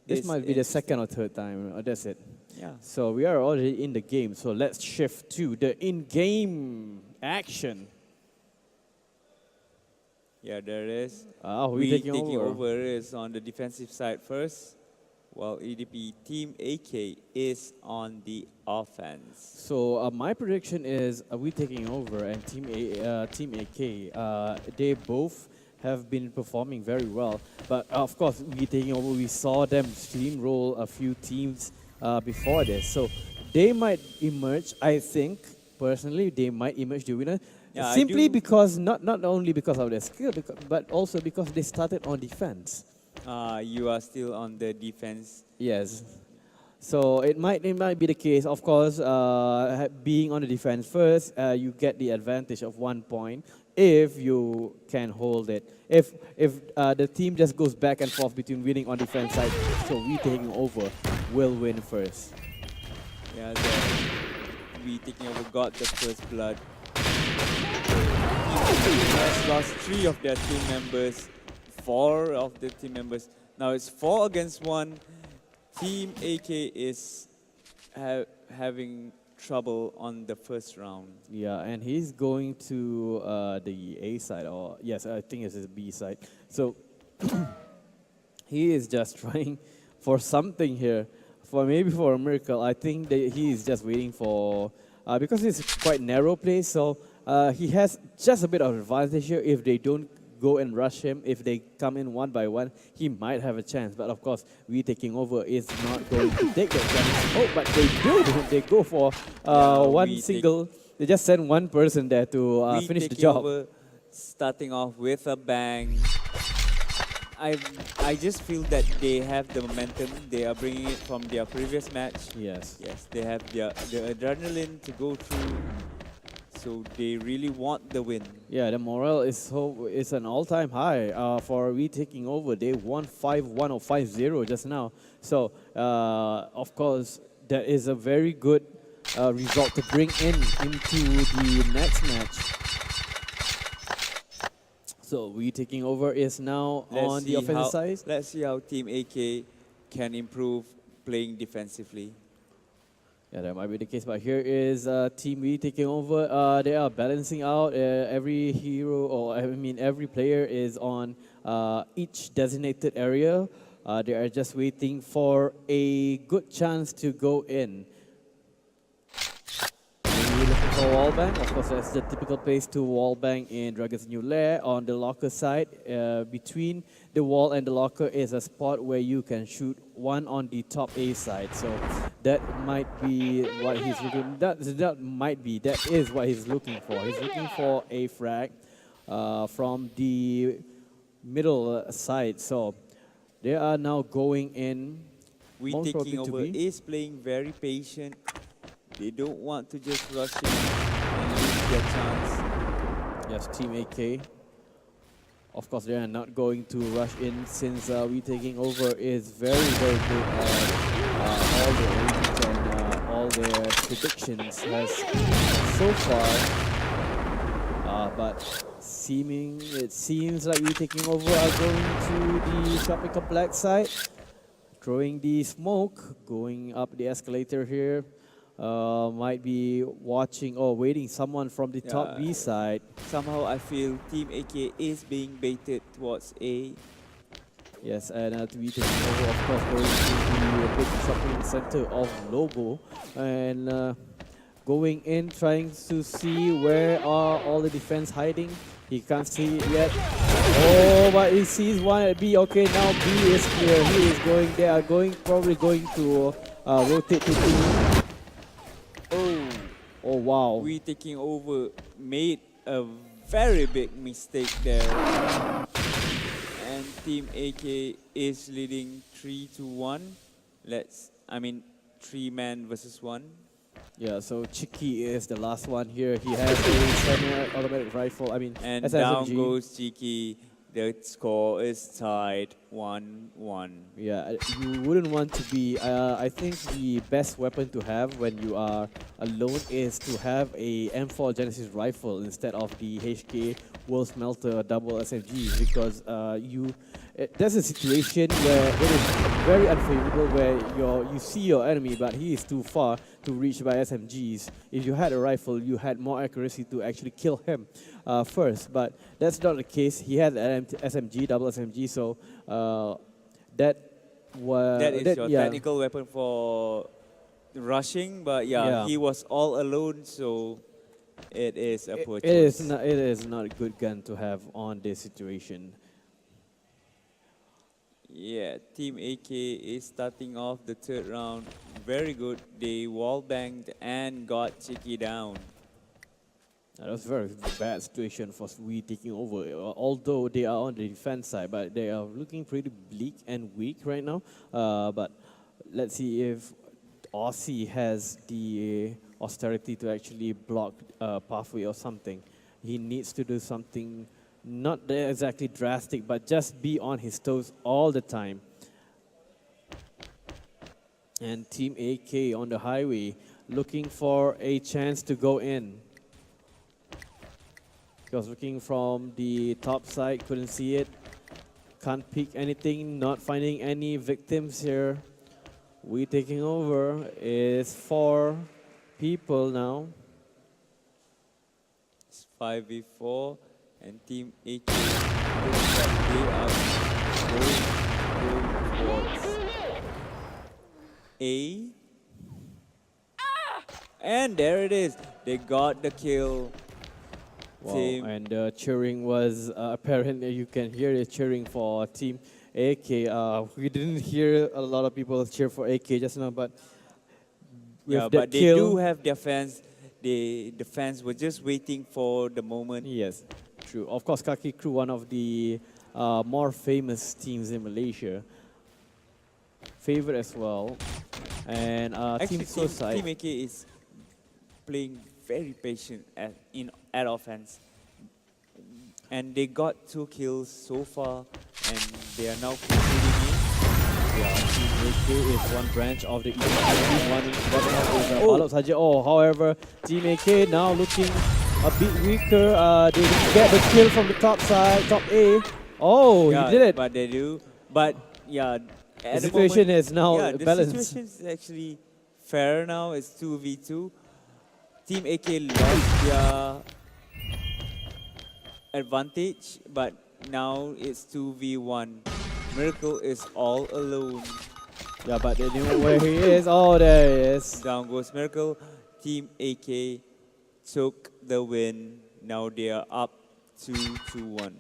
This might be the second or third time. That's it. Yeah. So we are already in the game. So let's shift to the in-game action. Yeah, there is. We taking over is on the defensive side first, while EDP Team AK is on the offense. So my prediction is we taking over, and Team AK, they both have been performing very well. But of course, we taking over. We saw them steamroll a few teams before this, so they might emerge. I think personally, they might emerge the winner. Yeah, Simply because not only because of their skill, but also because they started on defense. You are still on the defense. Yes. So it might be the case. Of course, being on the defense first, you get the advantage of 1 point if you can hold it. If the team just goes back and forth between winning on defense side, so we taking over will win first. Yeah, we taking over got the first blood. Has lost 3 of their team members, 4 of the team members. Now it's 4 against 1. Team AK is having trouble on the first round. Yeah, and he's going to the A side, or yes, I think it's the B side. So he is just trying for something here, maybe for a miracle. I think that he is just waiting for, because it's quite narrow place, so he has just a bit of advantage here. If they don't go and rush him, if they come in one by one, he might have a chance. But of course, we taking over is not going to take that chance. Oh, but they do. They go for one single. They just send one person there to finish the job. Over, starting off with a bang. I just feel that they have the momentum. They are bringing it from their previous match. Yes. Yes, they have the adrenaline to go through. So they really want the win. Yeah, the morale is an all-time high for we taking over. They won 5-1 or 5-0 just now. So of course, that is a very good result to bring into the next match. So we taking over is now on the offensive side. Let's see how Team AK can improve playing defensively. Yeah, that might be the case, but here is Team V taking over. They are balancing out. Every hero, or I mean every player is on each designated area. They are just waiting for a good chance to go in. We're looking for wallbang. Of course, that's the typical place to wallbang in Dragon's New Lair. On the locker side, between the wall and the locker is a spot where you can shoot one on the top A side. So that might be what he's looking. That is what he's looking for. He's looking for a frag from the middle side. So they are now going in. We taking over is playing very patient. They don't want to just rush in and lose their chance. Yes, Team AK. Of course, they are not going to rush in since we taking over is very, very good at all the ratings and all their predictions has so far. But it seems like we taking over are going to the tropical black side, throwing the smoke, going up the escalator here. Might be watching or waiting someone from the top B side. Somehow I feel Team AK is being baited towards A. Yes, and to be taking over, of course, going to the big shopping center of Lobo. And going in, trying to see where are all the defense hiding. He can't see it yet. Oh, but he sees one at B. Okay, now B is clear. He is going. They are probably going to rotate to B. Oh wow. We taking over made a very big mistake there. And Team AK is leading 3-1. 3-man versus 1. Yeah, so Cheeky is the last one here. He has a semi-automatic rifle. And down goes Cheeky. The score is tied 1-1. Yeah, you wouldn't want to be. I think the best weapon to have when you are alone is to have a M4 Genesis rifle instead of the HK World Smelter double SMGs because there's a situation where it is very unfavorable where you see your enemy but he is too far to reach by SMGs. If you had a rifle, you had more accuracy to actually kill him first, but that's not the case. He had an SMG, double SMG, so that was That is your technical weapon for rushing, but Yeah. he was all alone, so it is a poor It choice. is not a good gun to have on this situation. Yeah, Team AK is starting off the third round very good. They wall banged and got Cheeky down. That was a very bad situation for we taking over. Although they are on the defense side, but they are looking pretty bleak and weak right now. But let's see if Aussie has the austerity to actually block pathway or something. He needs to do something not exactly drastic, but just be on his toes all the time. And Team AK on the highway looking for a chance to go in. Because looking from the top side, couldn't see it. Can't peek anything, not finding any victims here. We taking over is 4 people now. It's 5v4 and Team AK looks like they are going towards A. And there it is. They got the kill. Wow, Team. and the cheering was apparent. You can hear the cheering for Team AK. We didn't hear a lot of people cheer for AK just now, but with Yeah, that but they kill, do have their fans. The fans were just waiting for the moment. yes, true. Of course, Kaki Crew, one of the more famous teams in Malaysia, favorite as well. And Team Actually, Suicide. Team AK is playing very patient at offense. And they got 2 kills so far, and they are now conceding it. Yeah, Team AK is one branch of the EDP team, one is Balok saja. Oh, however, Team AK now looking a bit weaker. They didn't get the kill from the top side, top A. Oh, Yeah, he did it. but they do. But yeah, The situation is now yeah, the balanced. situation is actually fair now. It's 2v2. Team AK lost their advantage, but now it's 2v1. Miracle is all alone. Yeah, but they knew where he is. Oh, there he is. Down goes Miracle. Team AK took the win. Now they are up 2-1.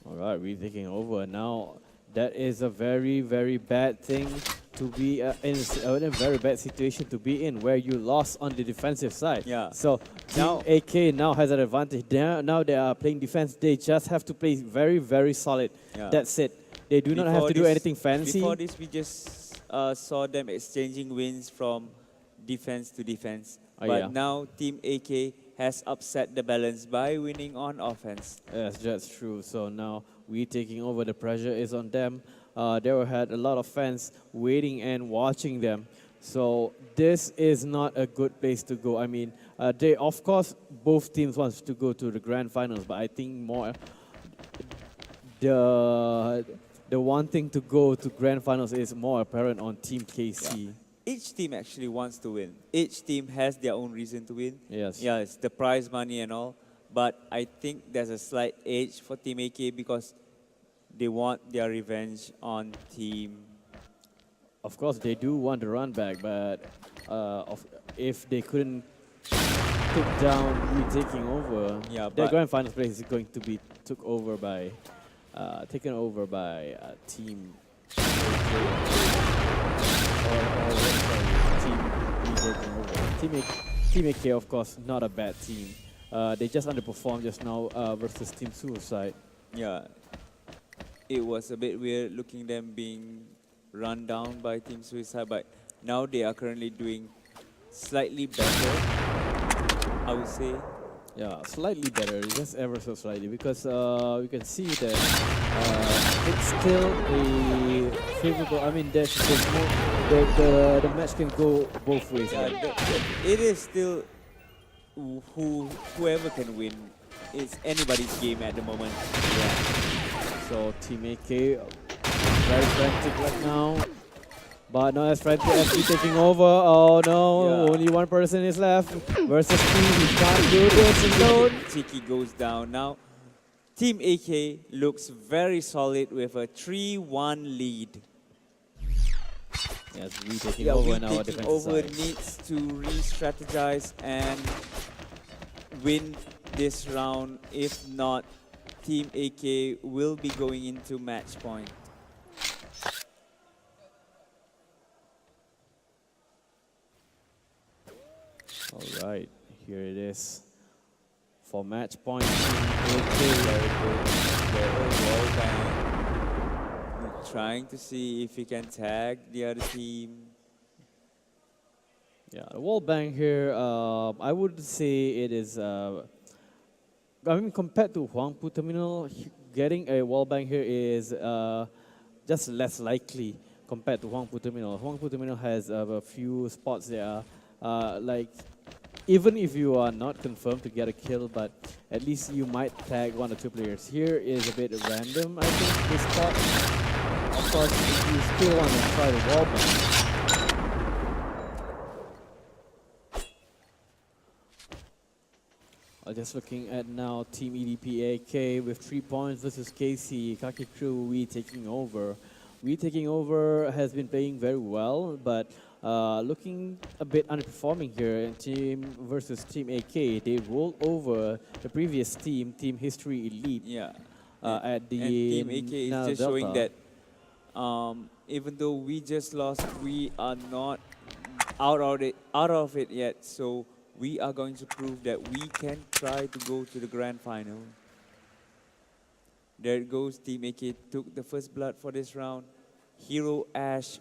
All right, we're taking over now. That is a very, very bad thing to be in a very bad situation to be in, where you lost on the defensive side. Yeah. So Now- Team AK now has an advantage. Now they are playing defense. They just have to play very, very solid. Yeah. That's it. They do not have Before to do this- anything fancy. Before this, we just saw them exchanging wins from defense to defense. Oh, But yeah. now Team AK has upset the balance by winning on offense. Yes, that's true. So now we taking over. The pressure is on them. They had a lot of fans waiting and watching them. So this is not a good place to go. I mean, they of course both teams wants to go to the grand finals, but I think more the wanting to go to grand finals is more apparent on Team KC. Each team actually wants to win. Each team has their own reason to win. Yes. Yeah, it's the prize money and all. But I think there's a slight edge for Team AK because they want their revenge on Team. Of course, they do want to run back, but if they couldn't take down, we taking over. Yeah, their but- grand finals place is going to be taken over by Team. Team AK, of course, not a bad team. They just underperformed just now versus Team Suicide. Yeah, it was a bit weird looking them being run down by Team Suicide, but now they are currently doing slightly better, I would say. Yeah, slightly better, just ever so slightly, because you can see that it's still a favorable. I mean, there's more. The match can go both ways. Yeah, it is still whoever can win. It's anybody's game at the moment. Yeah. So Team AK very frantic right now, but not as frantic as we taking over. Oh no, Yeah. only one person is left versus three. He can't do this alone. Tiki goes down now. Team AK looks very solid with a 3-1 lead. Yes, we taking over now. Taking over needs to re-strategize and win this round. If not, Team AK will be going into match point. All right, here it is for match point. AK. Trying to see if he can tag the other team. Yeah, the wall bang here, I would say it is, I mean, compared to Huangpu Terminal, getting a wall bang here is just less likely compared to Huangpu Terminal. Huangpu Terminal has a few spots there, like, even if you are not confirmed to get a kill, but at least you might tag one or two players. Here is a bit random, I think, this spot. Of course, if you still want to try the wall bang. Just looking at now Team EDP AK with 3 points versus KC. Kaki Crew, we taking over. We taking over has been playing very well, but looking a bit underperforming here in team versus Team AK. They rolled over the previous team, Team History Elite. Yeah. At the and Team AK is just Delta. showing that even though we just lost, we are not out of it yet. So we are going to prove that we can try to go to the grand final. There it goes. Team AK took the first blood for this round. Hero Ash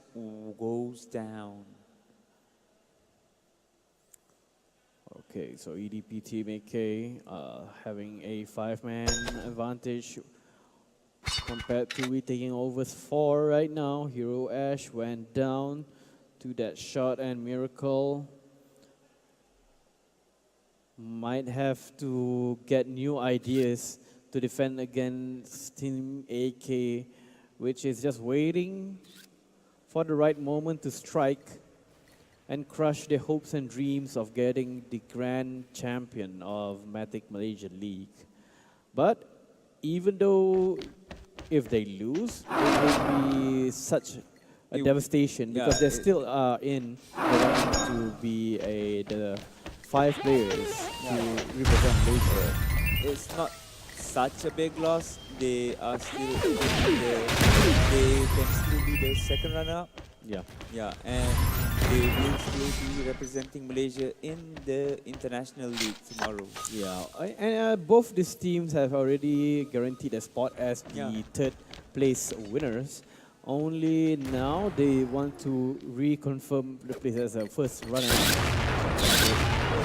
goes down. Okay, so EDP Team AK having a 5-man advantage compared to we taking over 4 right now. Hero Ash went down to that shot, and Miracle might have to get new ideas to defend against Team AK, which is just waiting for the right moment to strike and crush their hopes and dreams of getting the grand champion of MATIC Malaysia League. But even though if they lose, it will be such a devastation, because they're still in the running to be the 5 players to represent Malaysia. It's not such a big loss. They are still they can still be the second runner-up. Yeah. Yeah, and they will still be representing Malaysia in the international league tomorrow. Yeah, and both these teams have already guaranteed a spot as the 3rd place winners. Only now they want to reconfirm the place as a first runner-up.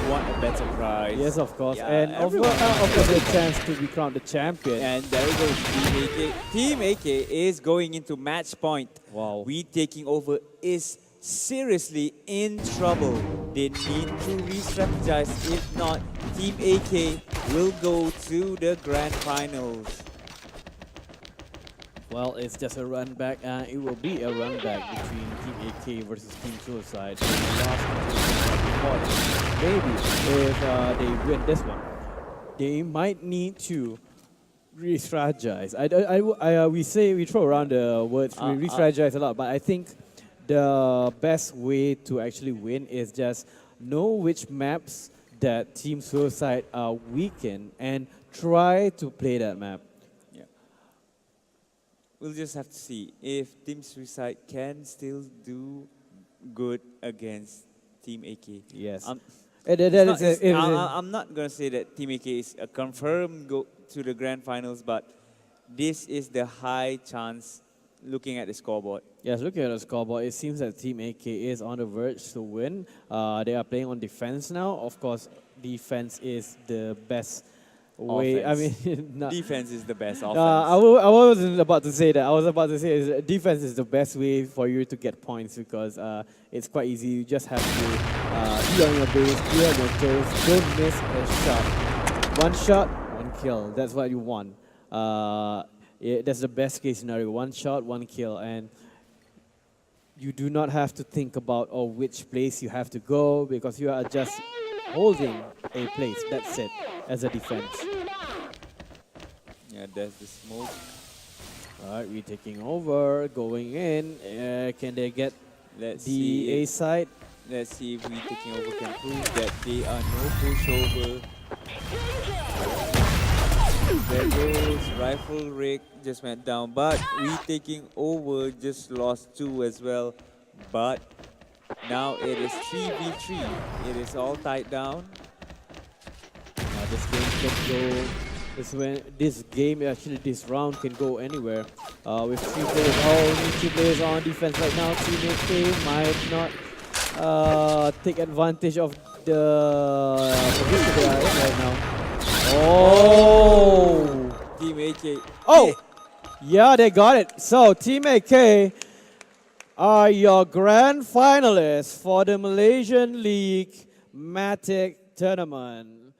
What a better prize. Yes, of course. Yeah, and of course, a chance to be crowned the champion. And there we go, Team AK. Team AK is going into match point. Wow. We taking over is seriously in trouble. They need to re-strategize. If not, Team AK will go to the grand finals. Well, it's just a run back. It will be a run back between Team AK versus Team Suicide. Maybe if they win this one, they might need to re-strategize. We throw around the words re-strategize a lot, but I think the best way to actually win is just know which maps that Team Suicide are weak in and try to play that map. We'll just have to see if Team Suicide can still do good against Team AK. Yes. I'm not going to say that Team AK is a confirmed go to the grand finals, but this is the high chance looking at the scoreboard. Yes, looking at the scoreboard, it seems that Team AK is on the verge to win. They are playing on defense now. Of course, defense is the best way. I Offense. mean, not, Defense is the best offense. I wasn't about to say that. I was about to say defense is the best way for you to get points because it's quite easy. You just have to be on your base, be on your toes, don't miss a shot. One shot, one kill. That's what you want. That's the best case scenario. One shot, one kill, and you do not have to think about which place you have to go because you are just holding a place. That's it as a defense. Yeah, there's the smoke. All right, we're taking over, going in. Can they get Let's the see. A side? Let's see if we taking over can prove that they are no pushover. There goes rifle rig just went down, but we taking over just lost 2 as well. But now it is 3v3. It is all tied down. This game can go. This game actually this round can go anywhere. With 3 players, only 2 players on defense right now. Teammate K might not take advantage of the position they are in right now. Oh! Team AK. Oh! Yeah, they got it. So Team AK are your grand finalists for the Malaysian League MATIC tournament.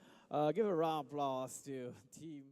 Give a round of applause to Team